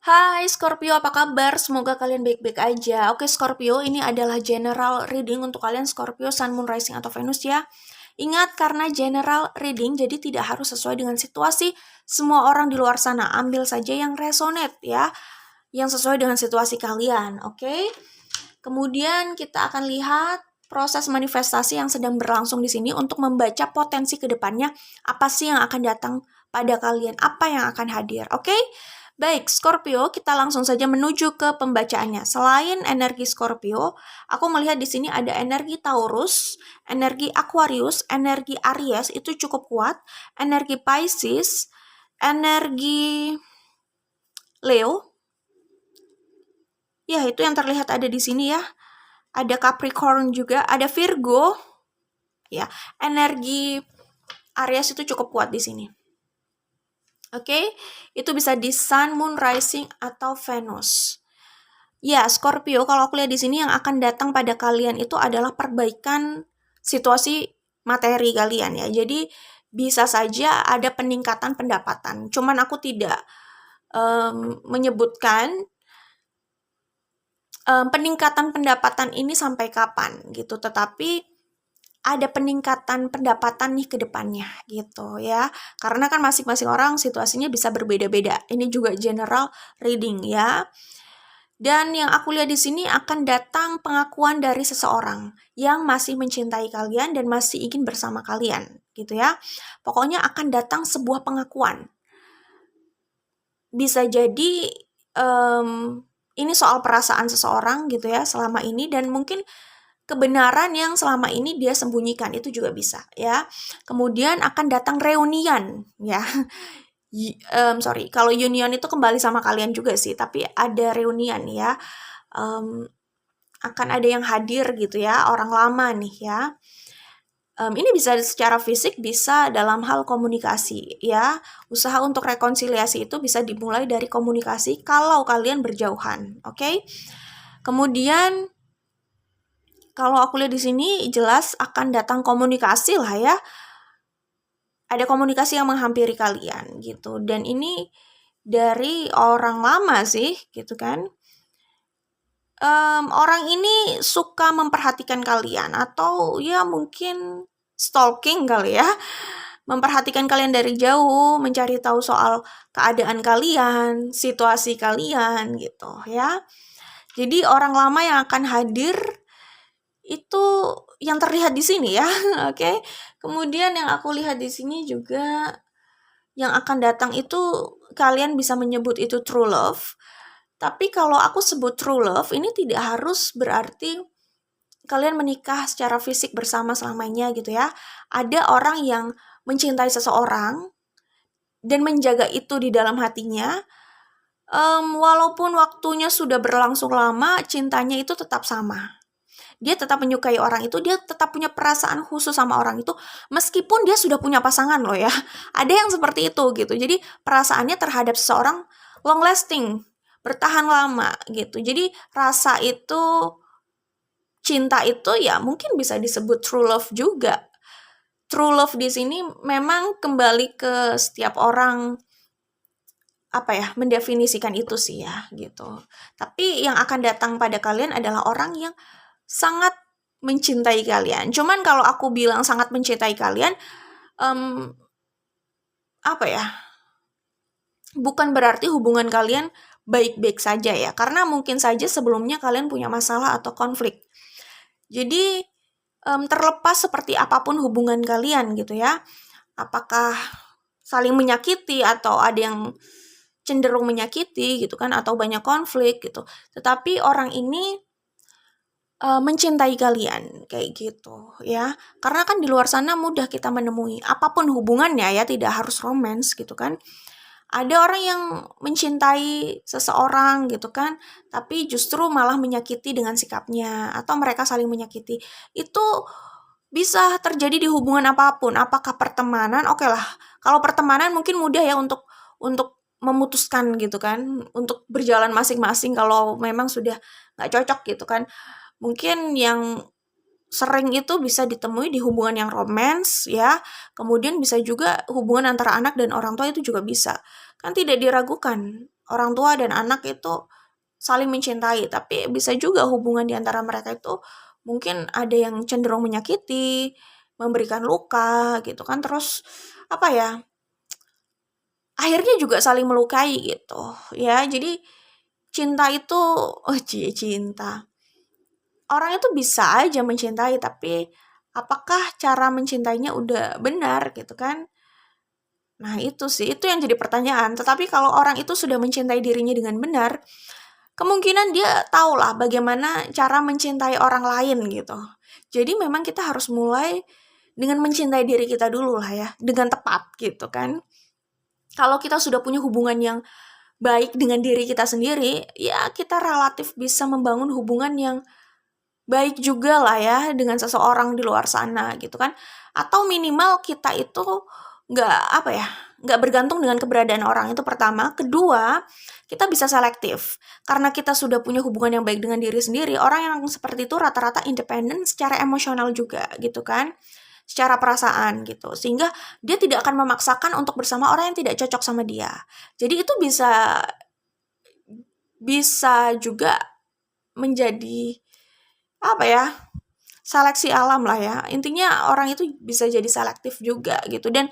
Hai Scorpio, apa kabar? Semoga kalian baik-baik aja. Oke Scorpio, ini adalah general reading untuk kalian Scorpio, Sun, Moon, Rising, atau Venus ya. Ingat, karena general reading, jadi tidak harus sesuai dengan situasi semua orang di luar sana. Ambil saja yang resonate ya, yang sesuai dengan situasi kalian, oke? Kemudian kita akan lihat proses manifestasi yang sedang berlangsung di sini untuk membaca potensi ke depannya, apa sih yang akan datang pada kalian, apa yang akan hadir, oke? Baik, Scorpio, kita langsung saja menuju ke pembacaannya. Selain energi Scorpio, aku melihat di sini ada energi Taurus, energi Aquarius, energi Aries itu cukup kuat, energi Pisces, energi Leo. Ya, itu yang terlihat ada di sini ya. Ada Capricorn juga, ada Virgo. Ya, energi Aries itu cukup kuat di sini. Oke, itu bisa di Sun, Moon, Rising, atau Venus. Ya, Scorpio, kalau aku lihat di sini yang akan datang pada kalian itu adalah perbaikan situasi materi kalian ya. Jadi bisa saja ada peningkatan pendapatan. Cuman aku tidak menyebutkan peningkatan pendapatan ini sampai kapan gitu. Tetapi ada peningkatan pendapatan nih ke depannya gitu ya. Karena kan masing-masing orang situasinya bisa berbeda-beda. Ini juga general reading ya. Dan yang aku lihat di sini akan datang pengakuan dari seseorang yang masih mencintai kalian dan masih ingin bersama kalian gitu ya. Pokoknya akan datang sebuah pengakuan. Bisa jadi ini soal perasaan seseorang gitu ya selama ini, dan mungkin kebenaran yang selama ini dia sembunyikan itu juga bisa ya. Kemudian akan datang reunian ya. Kalau union itu kembali sama kalian juga sih, tapi ada reunian ya. Akan ada yang hadir gitu ya, orang lama nih ya. Ini bisa secara fisik, bisa dalam hal komunikasi ya. Usaha untuk rekonsiliasi itu bisa dimulai dari komunikasi kalau kalian berjauhan, oke? Kemudian kalau aku lihat di sini jelas akan datang komunikasi lah ya. Ada komunikasi yang menghampiri kalian gitu. Dan ini dari orang lama sih gitu kan. Orang ini suka memperhatikan kalian atau ya mungkin stalking kali ya. Memperhatikan kalian dari jauh, mencari tahu soal keadaan kalian, situasi kalian gitu ya. Jadi orang lama yang akan hadir itu yang terlihat di sini ya. Oke. Kemudian yang aku lihat di sini juga yang akan datang itu kalian bisa menyebut itu true love. Tapi kalau aku sebut true love ini tidak harus berarti kalian menikah secara fisik bersama selamanya gitu ya. Ada orang yang mencintai seseorang dan menjaga itu di dalam hatinya. Walaupun waktunya sudah berlangsung lama, cintanya itu tetap sama. Dia tetap menyukai orang itu, dia tetap punya perasaan khusus sama orang itu, meskipun dia sudah punya pasangan loh ya. Ada yang seperti itu gitu. Jadi perasaannya terhadap seseorang long lasting, bertahan lama gitu. Jadi rasa itu, cinta itu ya mungkin bisa disebut true love juga. True love di sini memang kembali ke setiap orang mendefinisikan itu sih ya gitu. Tapi yang akan datang pada kalian adalah orang yang sangat mencintai kalian. Cuman kalau aku bilang sangat mencintai kalian, bukan berarti hubungan kalian baik-baik saja ya. Karena mungkin saja sebelumnya kalian punya masalah atau konflik. Jadi terlepas seperti apapun hubungan kalian gitu ya. Apakah saling menyakiti atau ada yang cenderung menyakiti gitu kan, atau banyak konflik gitu. Tetapi orang ini mencintai kalian kayak gitu ya. Karena kan di luar sana mudah kita menemui apapun hubungannya ya, tidak harus romance gitu kan. Ada orang yang mencintai seseorang gitu kan, tapi justru malah menyakiti dengan sikapnya atau mereka saling menyakiti. Itu bisa terjadi di hubungan apapun. Apakah pertemanan? Oke lah. Kalau pertemanan mungkin mudah ya untuk memutuskan gitu kan, untuk berjalan masing-masing kalau memang sudah nggak cocok gitu kan. Mungkin yang sering itu bisa ditemui di hubungan yang romance ya. Kemudian bisa juga hubungan antara anak dan orang tua itu juga bisa. Kan tidak diragukan. orang tua dan anak itu saling mencintai, tapi bisa juga hubungan di antara mereka itu mungkin ada yang cenderung menyakiti, memberikan luka gitu kan, terus apa ya, akhirnya juga saling melukai gitu ya. Jadi cinta itu cinta. Orang itu bisa aja mencintai, tapi apakah cara mencintainya udah benar gitu kan? Nah, itu sih, itu yang jadi pertanyaan. Tetapi kalau orang itu sudah mencintai dirinya dengan benar, kemungkinan dia tahulah bagaimana cara mencintai orang lain gitu. Jadi memang kita harus mulai dengan mencintai diri kita dulu lah ya, dengan tepat gitu kan. Kalau kita sudah punya hubungan yang baik dengan diri kita sendiri, ya kita relatif bisa membangun hubungan yang baik juga lah ya dengan seseorang di luar sana gitu kan. Atau minimal kita itu nggak apa ya, nggak bergantung dengan keberadaan orang, itu pertama. Kedua, kita bisa selektif. Karena kita sudah punya hubungan yang baik dengan diri sendiri, orang yang seperti itu rata-rata independen secara emosional juga gitu kan, secara perasaan gitu. Sehingga dia tidak akan memaksakan untuk bersama orang yang tidak cocok sama dia. Jadi itu bisa juga menjadi apa ya, seleksi alam lah ya. Intinya orang itu bisa jadi selektif juga gitu. Dan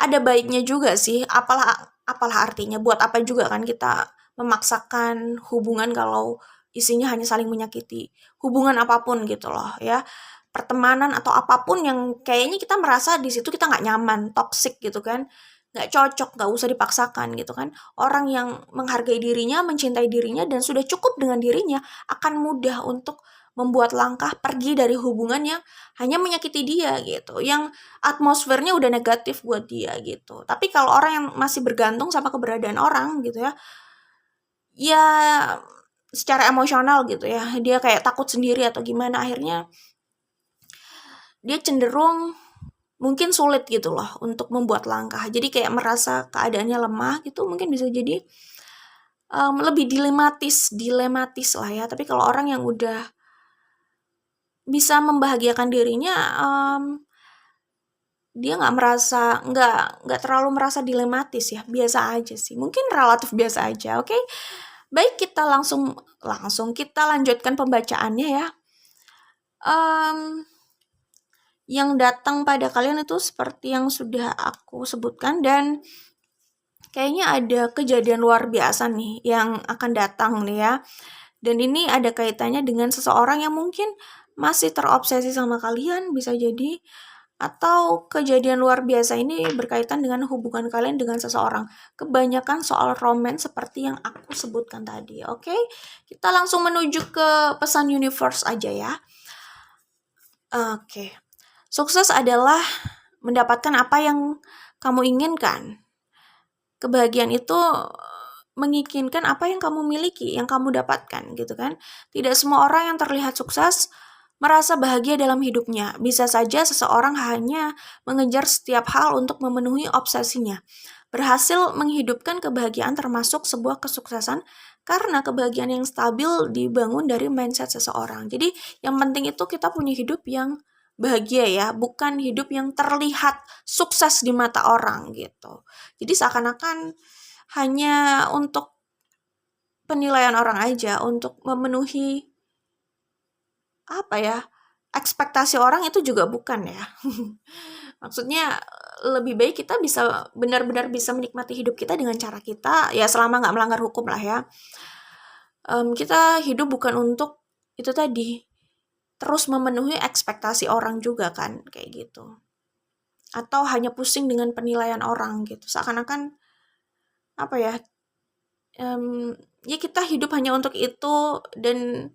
ada baiknya juga sih, apalah artinya, buat apa juga kan kita memaksakan hubungan kalau isinya hanya saling menyakiti. Hubungan apapun gitu loh ya. Pertemanan atau apapun yang kayaknya kita merasa di situ kita nggak nyaman, toxic gitu kan. Nggak cocok, nggak usah dipaksakan gitu kan. Orang yang menghargai dirinya, mencintai dirinya, dan sudah cukup dengan dirinya akan mudah untuk membuat langkah pergi dari hubungan yang hanya menyakiti dia gitu, yang atmosfernya udah negatif buat dia gitu. Tapi kalau orang yang masih bergantung sama keberadaan orang gitu ya, ya secara emosional gitu ya, dia kayak takut sendiri atau gimana, akhirnya dia cenderung mungkin sulit gitu loh untuk membuat langkah. Jadi kayak merasa keadaannya lemah gitu, mungkin bisa jadi lebih dilematis lah ya. Tapi kalau orang yang udah bisa membahagiakan dirinya, dia nggak terlalu merasa dilematis ya, biasa aja sih, mungkin relatif biasa aja, oke? Baik, kita langsung kita lanjutkan pembacaannya ya. Yang datang pada kalian itu seperti yang sudah aku sebutkan, dan kayaknya ada kejadian luar biasa nih yang akan datang nih ya. Dan ini ada kaitannya dengan seseorang yang mungkin masih terobsesi sama kalian, bisa jadi. Atau kejadian luar biasa ini berkaitan dengan hubungan kalian dengan seseorang. Kebanyakan soal romance seperti yang aku sebutkan tadi, oke? Kita langsung menuju ke pesan universe aja ya. Oke. Sukses adalah mendapatkan apa yang kamu inginkan. Kebahagiaan itu menginginkan apa yang kamu miliki, yang kamu dapatkan gitu kan. Tidak semua orang yang terlihat sukses merasa bahagia dalam hidupnya. Bisa saja seseorang hanya mengejar setiap hal untuk memenuhi obsesinya. Berhasil menghidupkan kebahagiaan termasuk sebuah kesuksesan karena kebahagiaan yang stabil dibangun dari mindset seseorang. Jadi yang penting itu kita punya hidup yang bahagia ya, bukan hidup yang terlihat sukses di mata orang gitu. Jadi seakan-akan hanya untuk penilaian orang aja, untuk memenuhi apa ya, ekspektasi orang, itu juga bukan ya. Maksudnya lebih baik kita bisa benar-benar bisa menikmati hidup kita dengan cara kita, ya selama nggak melanggar hukum lah ya. Kita hidup bukan untuk itu tadi, terus memenuhi ekspektasi orang juga kan, kayak gitu. Atau hanya pusing dengan penilaian orang gitu. Seakan-akan apa ya, ya kita hidup hanya untuk itu dan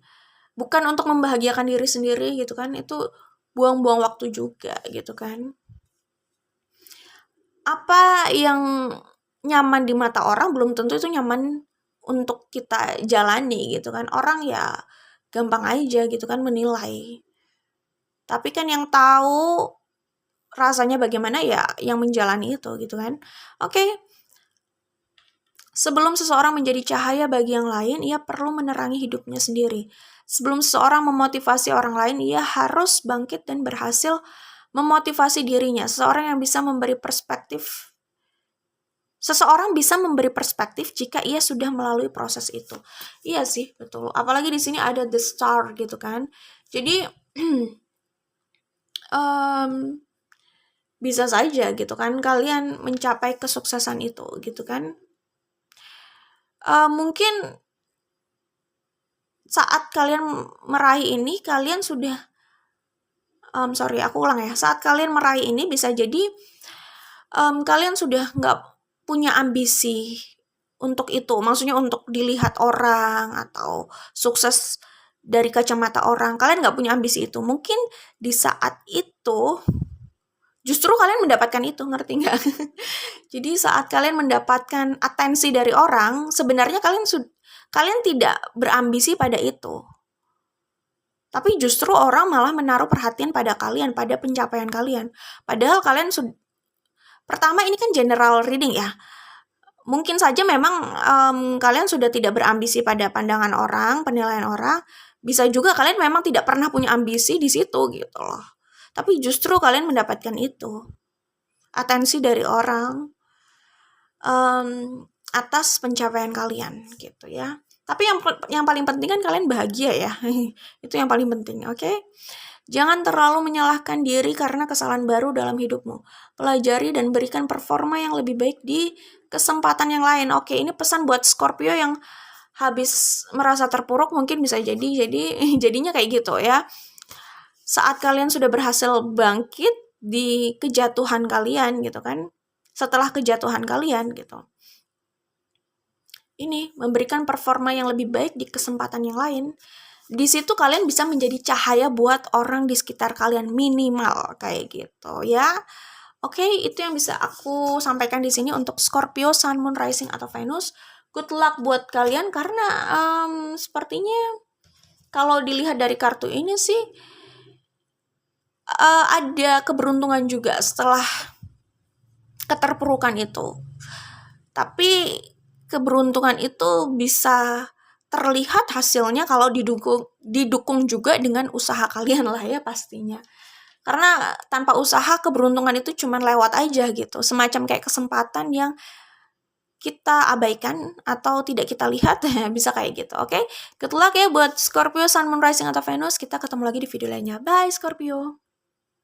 bukan untuk membahagiakan diri sendiri gitu kan, itu buang-buang waktu juga gitu kan. Apa yang nyaman di mata orang belum tentu itu nyaman untuk kita jalani gitu kan. Orang ya gampang aja gitu kan menilai. Tapi kan yang tahu rasanya bagaimana ya yang menjalani itu gitu kan. Oke. Sebelum seseorang menjadi cahaya bagi yang lain, ia perlu menerangi hidupnya sendiri. Sebelum seseorang memotivasi orang lain, ia harus bangkit dan berhasil memotivasi dirinya. Seseorang yang bisa memberi perspektif Seseorang bisa memberi perspektif jika ia sudah melalui proses itu. Iya sih, betul. Apalagi di sini ada the star gitu kan. Jadi bisa saja gitu kan kalian mencapai kesuksesan itu gitu kan. Mungkin saat kalian meraih ini kalian sudah saat kalian meraih ini bisa jadi kalian sudah nggak punya ambisi untuk itu, maksudnya untuk dilihat orang atau sukses dari kacamata orang, kalian nggak punya ambisi itu. Mungkin di saat itu justru kalian mendapatkan itu, ngerti nggak? Jadi saat kalian mendapatkan atensi dari orang, sebenarnya kalian tidak berambisi pada itu. Tapi justru orang malah menaruh perhatian pada kalian, pada pencapaian kalian. Padahal kalian pertama ini kan general reading ya. Mungkin saja memang kalian sudah tidak berambisi pada pandangan orang, penilaian orang. Bisa juga kalian memang tidak pernah punya ambisi di situ gitu loh. Tapi justru kalian mendapatkan itu. Atensi dari orang atas pencapaian kalian gitu ya. Tapi yang paling penting kan kalian bahagia ya. Itu yang paling penting, oke? Jangan terlalu menyalahkan diri karena kesalahan baru dalam hidupmu. Pelajari dan berikan performa yang lebih baik di kesempatan yang lain. Oke, ini pesan buat Scorpio yang habis merasa terpuruk mungkin bisa jadinya kayak gitu ya. Saat kalian sudah berhasil bangkit di kejatuhan kalian gitu kan. Setelah kejatuhan kalian gitu. Ini memberikan performa yang lebih baik di kesempatan yang lain. Di situ kalian bisa menjadi cahaya buat orang di sekitar kalian minimal kayak gitu ya. Oke, itu yang bisa aku sampaikan di sini untuk Scorpio, Sun, Moon, Rising atau Venus. Good luck buat kalian karena sepertinya kalau dilihat dari kartu ini sih ada keberuntungan juga setelah keterpurukan itu. Tapi keberuntungan itu bisa terlihat hasilnya kalau didukung juga dengan usaha kalian lah ya pastinya. Karena tanpa usaha keberuntungan itu cuma lewat aja gitu. Semacam kayak kesempatan yang kita abaikan atau tidak kita lihat bisa kayak gitu. Oke? Good luck ya buat Scorpio, Sun, Moon, Rising atau Venus. Kita ketemu lagi di video lainnya. Bye Scorpio.